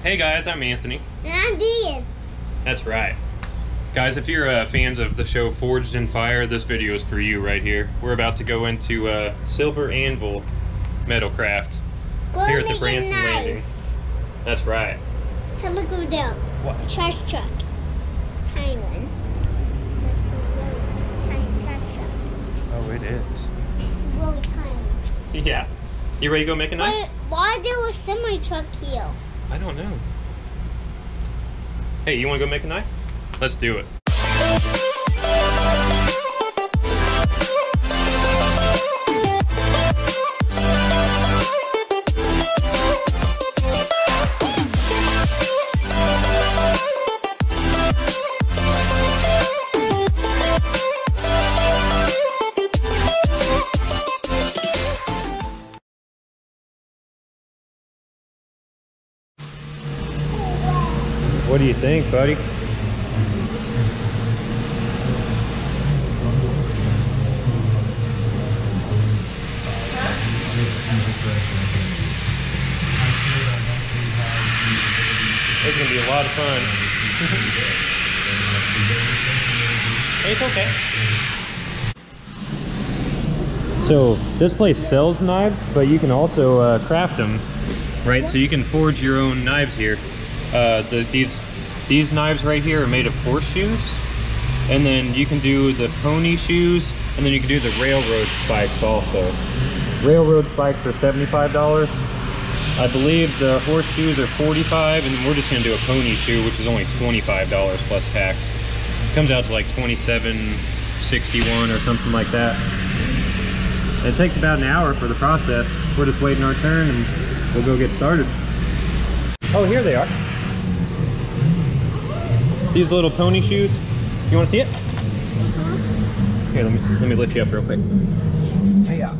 Hey guys, I'm Anthony. And I'm Deegan. That's right. Guys, if you're fans of the show Forged in Fire, this video is for you right here. We're about to go into Silver Anvil Metal Craft here at the Branson Landing. That's right. Hey, look over there. What? Trash truck. Tiny one. That's a really tiny trash truck. Oh, it is. It's really tiny. Yeah. You ready to go make a knife? Why there was a semi-truck here? I don't know. Hey, you want to go make a knife? Let's do it. What do you think, buddy? It's gonna be a lot of fun. It's okay. So this place sells knives, but you can also craft them, right? So you can forge your own knives here. These knives right here are made of horseshoes, and then you can do the pony shoes, and then you can do the railroad spikes also. Railroad spikes are $75. I believe the horseshoes are $45, and then we're just gonna do a pony shoe, which is only $25 plus tax. It comes out to like $27.61 or something like that. It takes about an hour for the process. We're just waiting our turn, and we'll go get started. Oh, here they are. These little pony shoes. You want to see it? Here, let me lift you up real quick. Hey, yeah.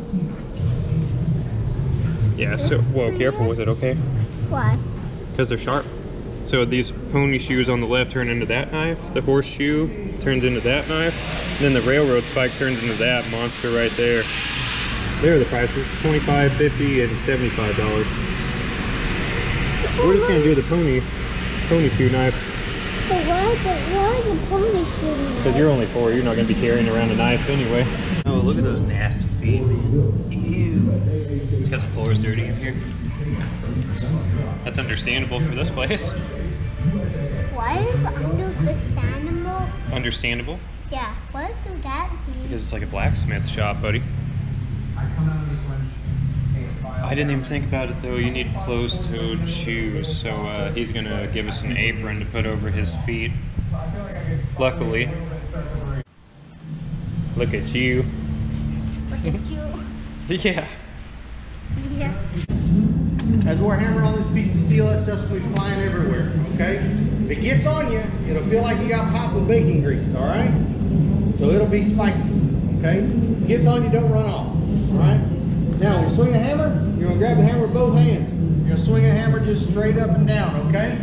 Yeah. So, whoa, careful with it, okay? Why? Because they're sharp. So these pony shoes on the left turn into that knife. The horseshoe turns into that knife. And then the railroad spike turns into that monster right there. There are the prices: $25, $50, and $75. We're just gonna do the pony shoe knife. So why is the pony shoe knife? Because you're only 4, you're not gonna be carrying around a knife anyway. Oh, look at those nasty feet. Ew. It's because the floor is dirty in here. That's understandable for this place. Why is understandable? Understandable? Yeah. What does that mean? Because it's like a blacksmith shop, buddy. I didn't even think about it though. You need closed-toed shoes, so he's gonna give us an apron to put over his feet. Luckily. Look at you. Look at you. Yeah. Yeah. As we're hammering on this piece of steel, that stuff's gonna be flying everywhere, okay? If it gets on you, it'll feel like you got popped with bacon grease, all right? So it'll be spicy, okay? If it gets on you, don't run off, all right? Now, when you swing a hammer, you're gonna grab the hammer with both hands. You're gonna swing a hammer just straight up and down, okay?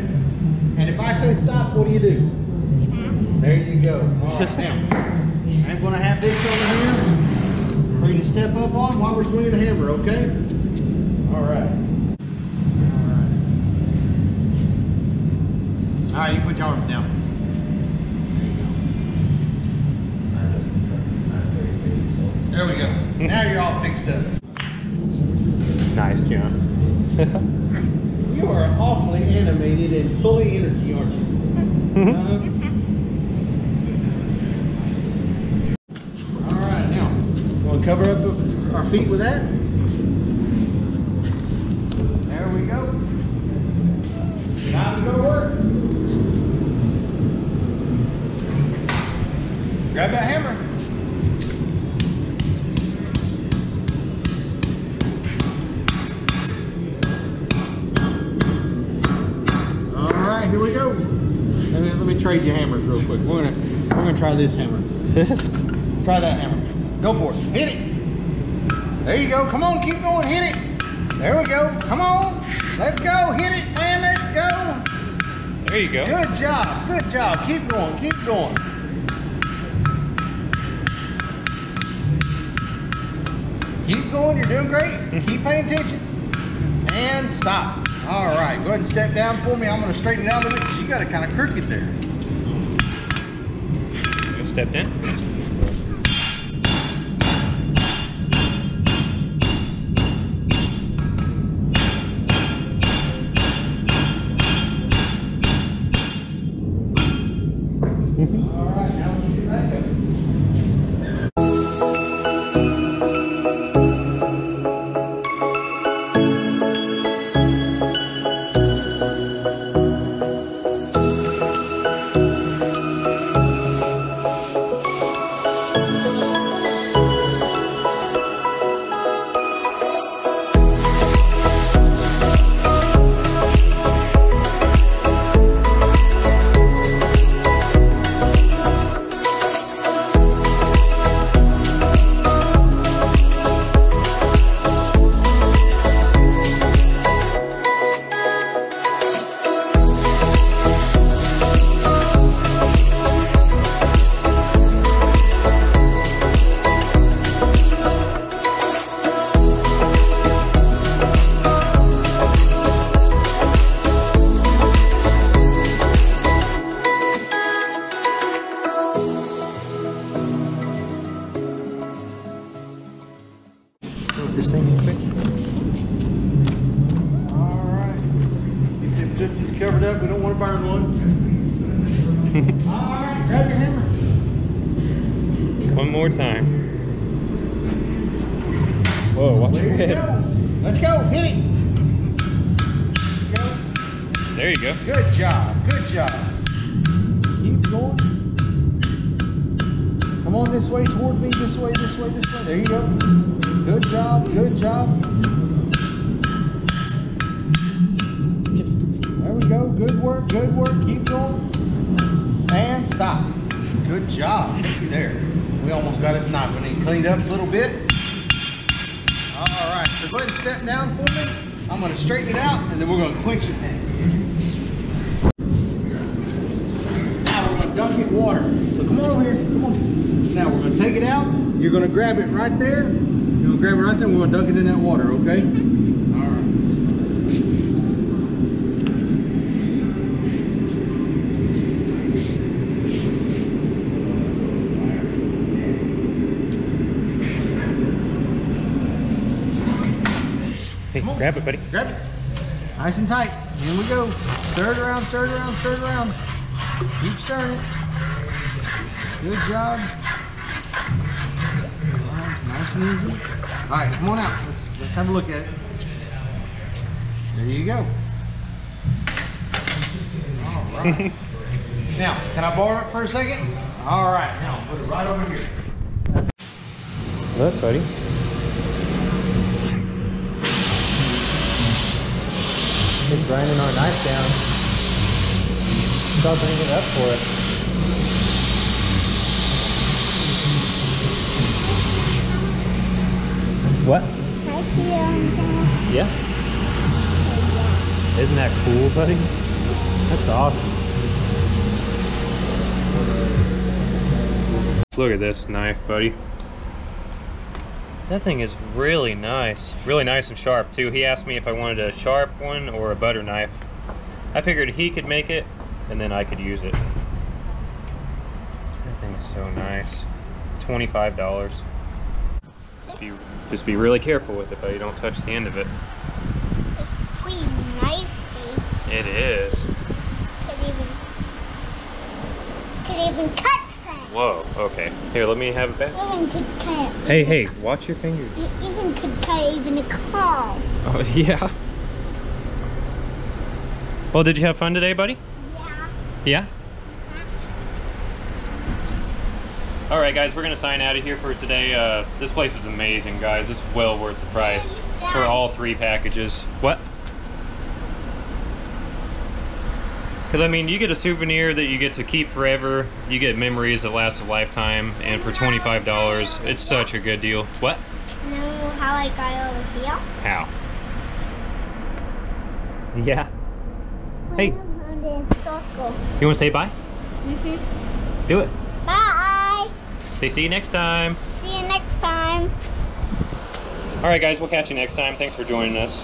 And if I say stop, what do you do? There you go. All right, now, I'm gonna have this over here for you to step up on while we're swinging the hammer, okay? All right. All right, you put your arms down. There we go. Now you're all fixed up. Nice, John. You are awfully animated and full of energy, aren't you? All right, now, want to cover up our feet with that? There we go. Time to go to work. Grab that hammer. Here we go. Let me trade you hammers real quick. We're gonna try this hammer. Try that hammer. Go for it. Hit it. There you go. Come on, keep going. Hit it. There we go. Come on. Let's go. Hit it, man. Let's go. There you go. Good job. Good job. Keep going. Keep going. Keep going. You're doing great. Keep paying attention. And stop. All right, go ahead and step down for me. I'm gonna straighten it out a bit because you got it kind of crooked there. Step in. All right, now let's get back up. This thing real quick. All right, get them tootsies covered up. We don't want to burn one. All right, grab your hammer. One more time. Whoa, watch your head. Let's go, hit it. Go. There you go. Good job, good job. Keep going. Come on this way toward me, this way, this way, this way. There you go. Good job, good job. There we go, good work, keep going. And stop. Good job, looky there. We almost got his knife. We need to clean it up a little bit. All right, so go ahead and step down for me. I'm gonna straighten it out and then we're gonna quench it next. Now we're gonna dunk it in water. So come on over here, come on. Now we're gonna take it out. You're gonna grab it right there. You're gonna grab it right there and we're gonna dunk it in that water, okay? All right. Hey, grab it, buddy. Grab it. Nice and tight. Here we go. Stir it around, stir it around, stir it around. Keep stirring it. Good job. All right, nice and easy. All right, come on out. Let's have a look at it. There you go. All right. Now, can I borrow it for a second? All right, now put it right over here. Look, buddy. It's grinding our knife down. Sharpening it up for it. What? Yeah. Isn't that cool, buddy? That's awesome. Look at this knife, buddy. That thing is really nice and sharp too. He asked me if I wanted a sharp one or a butter knife. I figured he could make it and then I could use it. That thing is so nice. $25. Just be really careful with it, buddy. Don't touch the end of it. It's pretty knifey. It is. Could even cut that. Whoa, okay. Here, let me have it back. Even could cut. Hey, watch your fingers. It even could cut even a car. Oh, yeah. Well, did you have fun today, buddy? Yeah. Yeah? All right, guys, we're gonna sign out of here for today. This place is amazing, guys. It's well worth the price for all 3 packages. What? Because, I mean, you get a souvenir that you get to keep forever. You get memories that last a lifetime. And for $25, it's such a good deal. What? Know how I got over here? How? Yeah. Hey. On this circle. You want to say bye? Mm-hmm. Do it. Bye. Say see you next time. See you next time. All right, guys, we'll catch you next time. Thanks for joining us.